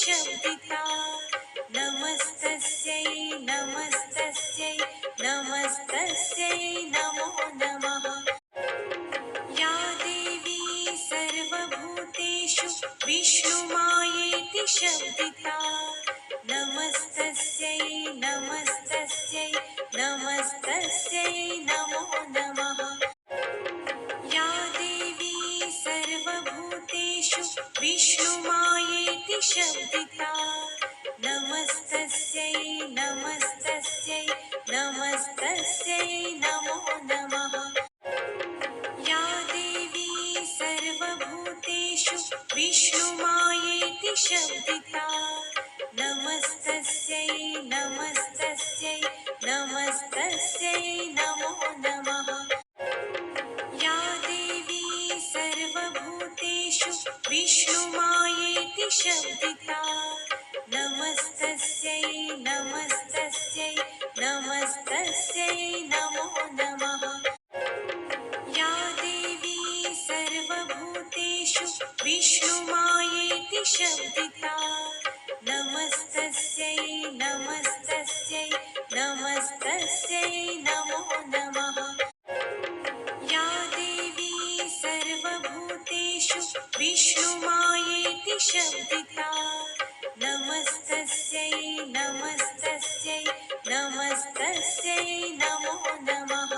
शब्दिता नमस्तस्यै नमस्तस्यै नमस्तस्यै नमो नमः। या देवी सर्वभूतेषु विष्णुमायेति शब्दिता नमस्तस्यै नमस्तस्यै नमस्तस्यै नमो नमः। या देवी सर्वभूतेषु विष्णुमायेति शब्दिता नमस्तस्यै नमस्तस्यै नमस्तस्यै नमो नमः। या देवी सर्वभूतेषु विष्णुमायेति शब्दिता नमस्तस्यै नमस्तस्यै नमस्तस्यै नमो नमः। या देवी सर्वभूतेषु विष्णुमायेति शब्दिता नमस्तस्यै नमस्तस्यै नमस्तस्यै नमो नमः। या देवी सर्वभूतेषु विष्णुमायेति शब्दिता नमस्तस्यै नमस्तस्यै नमस्तस्यै नमो नमः। या देवी सर्वभूतेषु विष्णुमायेति शब्दिता नमस्तस्यै नमस्तस्यै नमस्तस्यै नमो नमः।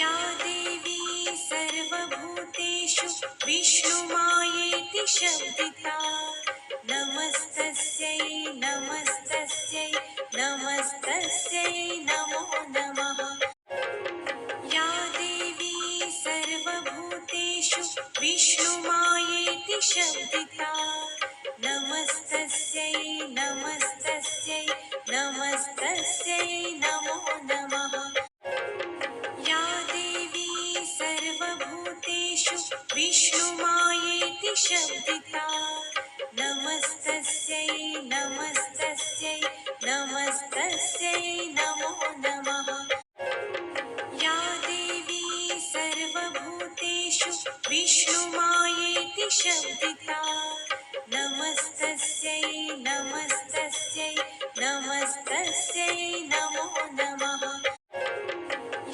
या देवी सर्वभूतेषु विष्णुमायेति शब्दिता नमस्तस्यै नमस्तस्यै नमस्तस्यै नमो नमः। या देवी सर्वभूतेषु विष्णुमायेति शब्दिता नमस्तस्यै नमस्तस्यै नमस्तस्यै नमो नमः। या देवी सर्वभूतेषु विष्णुमायेति शब्दिता नमस्तस्यै नमस्तस्यै नमस्तस्यै नमो नमः। या देवी सर्वभूतेषु विष्णुमायेति शब्दिता नमस्तस्यै नमस्तस्यै नमस्तस्यै नमो नमः।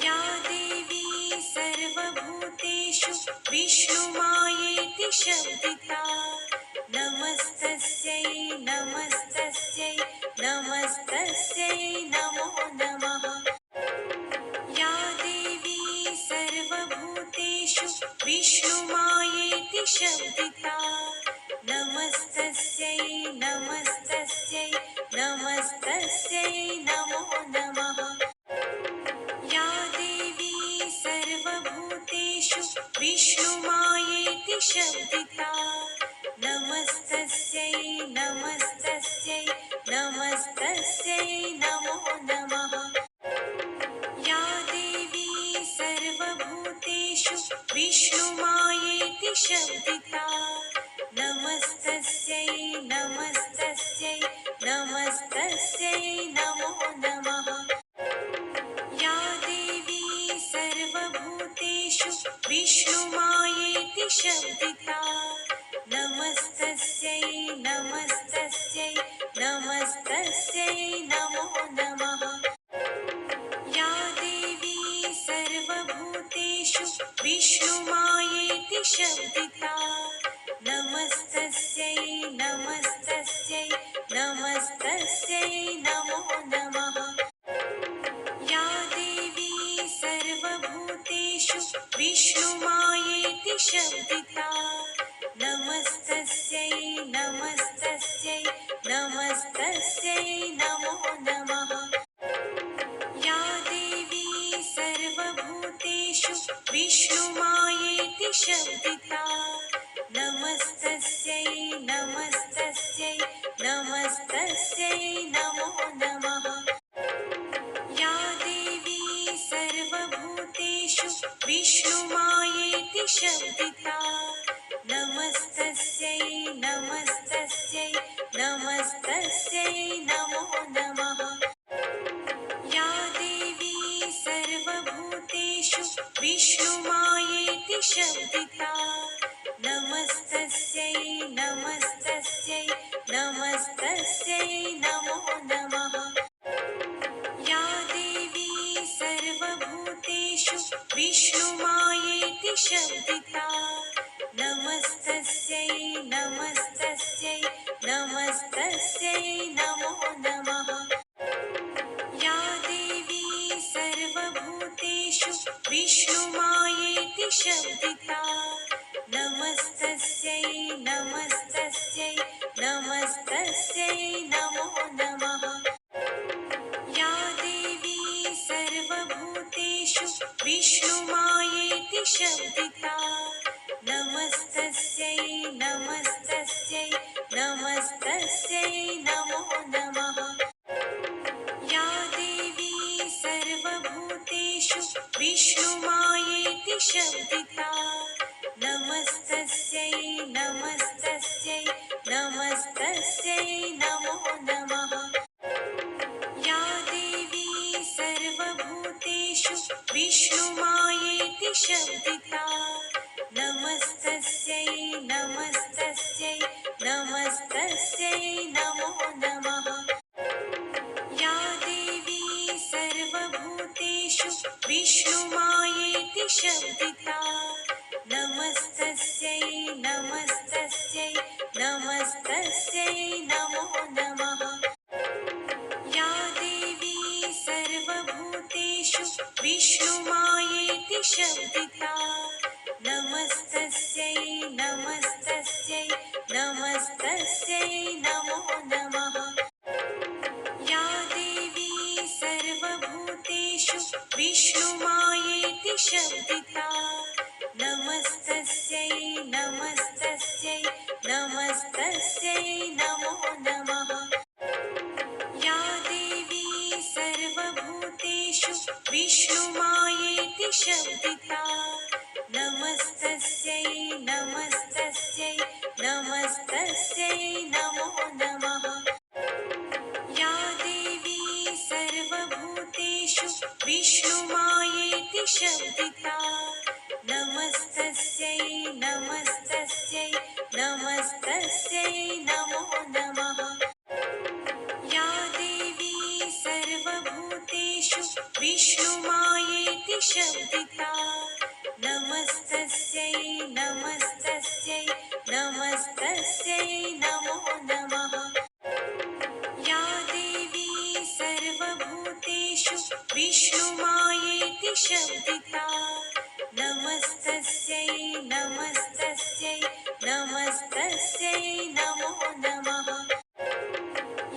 या देवी सर्वभूतेषु विष्णुमायेति शब्दिता नमस्तस्यै नमस्तस्यै नमस्तस्यै नमो नमः। या देवी सर्वभूतेषु विष्णुमायेति शब्दिता नमस्तस्यै नमस्तस्यै नमस्तस्यै नमो नमः। या देवी सर्वभूतेषु विष्णुमायेति शब्दिता नमस्तस्यै नमस्तस्यै नमस्तस्यै नमो नमः। या देवी सर्वभूतेषु विष्णुमायेति शब्दिता नमस्तस्यै नमस्तस्यै नमस्तस्यै नमो नमः। या देवी सर्वभूतेषु विष्णुमायेति शब्दिता नमस्तस्यै नमस्तस्यै नमस्तस्यै नमो नमः। या देवी सर्वभूतेषु विष्णुमायेति शब्दिता नमस्तस्यै नमस्तस्यै नमस्तस्यै नमो नमः। या देवी सर्वभूतेषु विष्णुमायेति शब्दिता नमस्तस्यै नमस्तस्यै नमस्तस्यै नमो नमः। या देवी सर्वभूतेषु विष्णुमायेति शब्दिता नमस्तस्यै नमस्तस्यै नमस्तस्यै नमो नमः। या देवी सर्वभूतेषु विष्णुमायेति शब्दिता नमस्तस्यै नमस्तस्यै नमस्तस्यै नमो नमः। या देवी सर्वभूतेषु विष्णुमायेति शब्दिता नमस्तस्यै नमस्तस्यै नमस्तस्यै नमो नमः। या देवी सर्वभूतेषु विष्णुमायेति शब्दिता नमस्तस्यै नमस्तस्यै नमस्तस्यै नमो नमः। या देवी सर्वभूतेषु विष्णुमायेति शब्दिता नमस्तस्यै नमस्तस्यै नमस्तस्यै नमो नमः। या देवी सर्वभूतेषु विष्णुमायेति शब्दिता नमस्तस्यै नमस्तस्यै नमस्तस्यै नमो नमः। या देवी सर्वभूतेषु विष्णुमायेति शब्दिता नमस्तस्यै नमस्तस्यै नमस्तस्यै नमो नमः। या देवी सर्वभूतेषु विष्णुमायेति शब्दिता नमस्तस्यै नमस्तस्यै नमस्तस्यै नमो नमः। या देवी सर्वभूतेषु विष्णुमायेति शब्दिता नमस्तस्यै नमस्तस्यै नमस्तस्यै नमो नमः। या देवी सर्वभूतेषु विष्णुमायेति शब्दिता नमस्तस्यै नमस्तस्यै नमस्तस्यै नमो नमः। या देवी सर्वभूतेषु विष्णुमायेति शब्दिता नमस्तस्यै नमस्तस्यै नमस्तस्यै नमो नमः। या देवी सर्वभूतेषु विष्णुमायेति शब्दिता नमस्तस्यै नमस्तस्यै नमस्तस्यै नमो नमः। या देवी सर्वभूतेषु विष्णुमायेति शब्दिता नमस्तस्यै नमस्तस्यै नमस्तस्यै नमो नमः। या देवी सर्वभूतेषु विष्णुमायेति शब्दिता नमस्तस्यै नमस्तस्यै नमस्तस्यै नमो नमः। या देवी सर्वभूतेषु विष्णुमायेति शब्दिता नमस्तस्यै नमस्तस्यै नमस्तस्यै नमो नमः।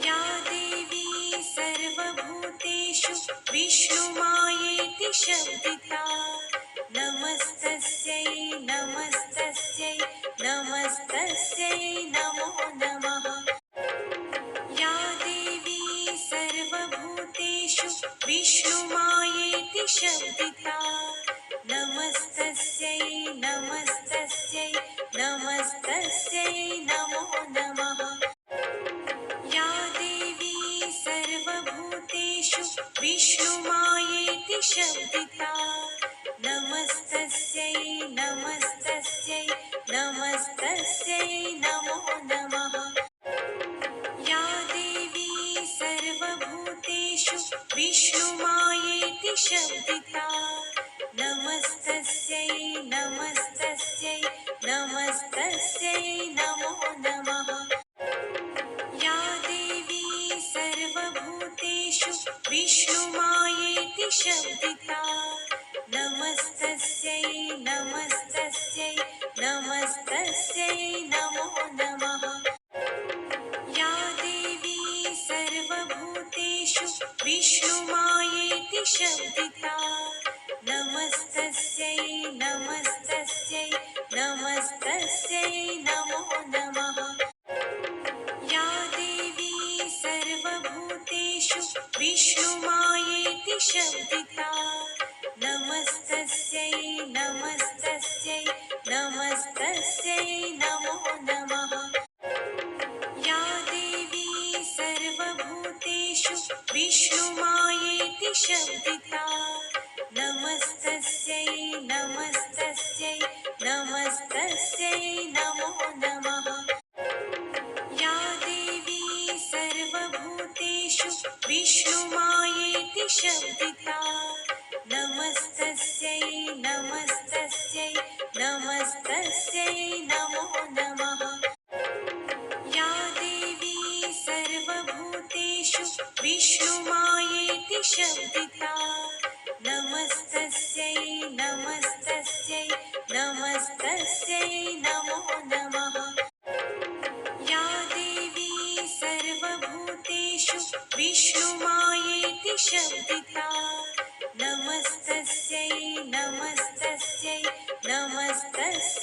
या देवी सर्वभूतेषु विष्णुमायेति शब्दिता नमस्तस्यै नमस्तस्यै नमस्तस्यै नमो नमः। या देवी सर्वभूतेषु विष्णुमायेति शब्दिता नमस्तस्यै नमस्तस्यै नमस्तस्यै नमो नमः। या देवी सर्वभूतेषु विष्णुमायेति शब्दिता नमस्तस्यै नमस्तस्यै नमस्तस्यै नमो नमः। या देवी सर्वभूतेषु विष्णुमायेति शब्दिता नमस्तस्यै नमस्तस्यै नमस्तस्यै नमो नमः। या देवी सर्वभूतेषु विष्णुमायेति शब्दिता नमस्तस्यै नमस्तस्यै नमस्तस्यै नमो नमः। या देवी सर्वभूतेषु विष्णुमायेति शब्दिता नमस्तस्यै नमस्तस्यै नमस्तस्यै नमो नमः। या देवी सर्वभूतेषु विष्णुमायेति शब्दिता नमस्तस्यै नमस्तस्यै नमस्तस्यै नमो नमः। या देवी सर्वभूतेषु विष्णुमायेति शब्दिता नमस्तस्यै नमस्तस्यै नमस्तस्यै नमो नमः। या देवी नमस्तस्यै नमो नमः। या देवी सर्वभूतेषु विष्णुमायेति शब्दिता नमस्तस्यै नमस्तस्यै नमस्तस्यै नमो नमः। या देवी सर्वभूतेषु विष्णुमायेति शब्दिता नमस्तस्यै नमस्तस्यै नमस्तस्यै